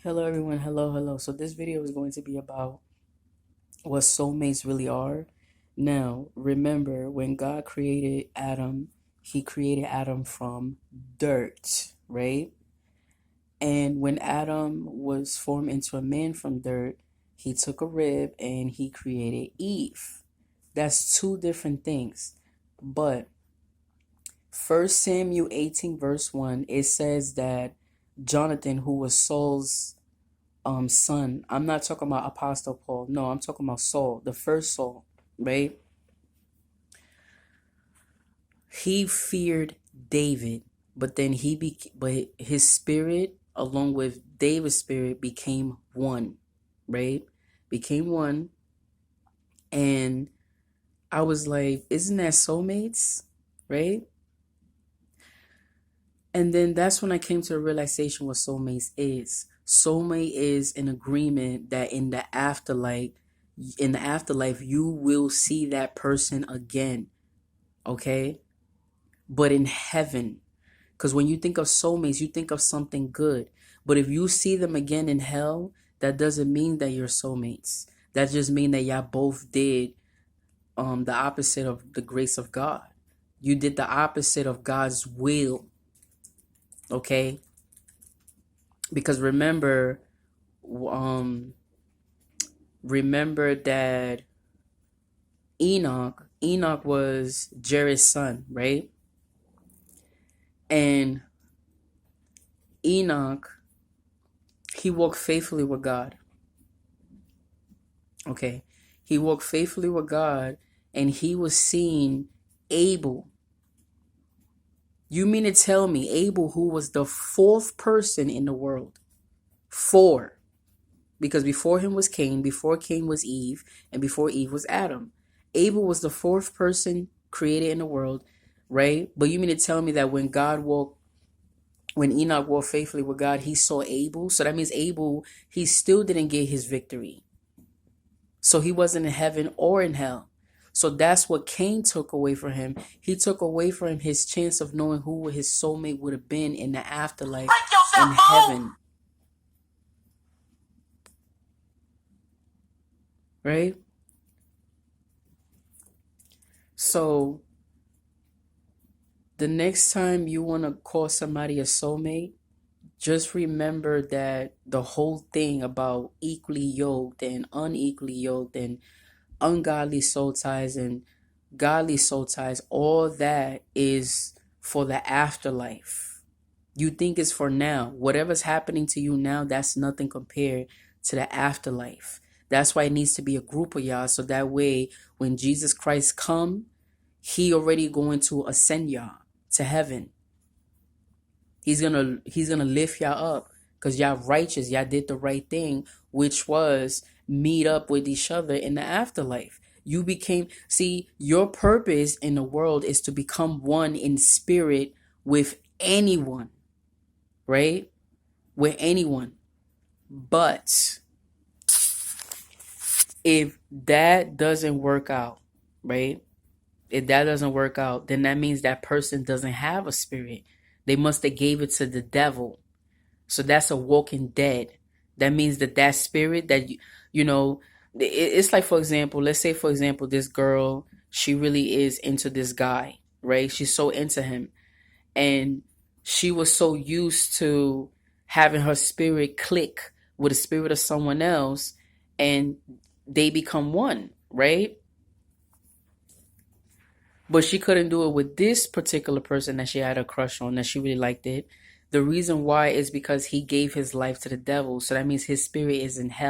Hello everyone, hello. So this video is going to be about what soulmates really are. Now, remember when God created Adam, he created Adam from dirt, right? And when Adam was formed into a man from dirt, he took a rib and he created Eve. That's two different things. But 1 Samuel 18 verse 1, it says that Jonathan, who was Saul's son. I'm not talking about Apostle Paul. No, I'm talking about Saul, the first Saul, right? He feared David, but then but his spirit along with David's spirit became one, right? Became one. And I was like, isn't that soulmates? Right? And then that's when I came to the realization what soulmates is. Soulmate is an agreement that in the afterlife, you will see that person again. Okay? But in heaven. Because when you think of soulmates, you think of something good. But if you see them again in hell, that doesn't mean that you're soulmates. That just means that y'all both did the opposite of the grace of God. You did the opposite of God's will. Okay? Because remember that Enoch was Jared's son, right? And Enoch, he walked faithfully with God. Okay. He walked faithfully with God and he was seeing Abel. You mean to tell me Abel, who was the fourth person in the world? 4. Because before him was Cain, before Cain was Eve, and before Eve was Adam. Abel was the 4th person created in the world, right? But you mean to tell me that when Enoch walked faithfully with God, he saw Abel? So that means Abel, he still didn't get his victory. So he wasn't in heaven or in hell. So that's what Cain took away from him. He took away from him his chance of knowing who his soulmate would have been in the afterlife, in heaven. Right? So the next time you want to call somebody a soulmate, just remember that the whole thing about equally yoked and unequally yoked and ungodly soul ties and godly soul ties, all that is for the afterlife. You think it's for now. Whatever's happening to you now, that's nothing compared to the afterlife. That's why it needs to be a group of y'all, so that way when Jesus Christ come, he already going to ascend y'all to heaven. He's gonna lift y'all up because y'all righteous. Y'all did the right thing, which was meet up with each other in the afterlife. Your purpose in the world is to become one in spirit with anyone, right? With anyone. But if that doesn't work out, right? If that doesn't work out, then that means that person doesn't have a spirit. They must have gave it to the devil. So that's a walking dead. That means that spirit that, it's like, for example, let's say, for example, this girl, she really is into this guy, right? She's so into him. And she was so used to having her spirit click with the spirit of someone else and they become one, right? But she couldn't do it with this particular person that she had a crush on, that she really liked it. The reason why is because he gave his life to the devil. So that means his spirit is in hell.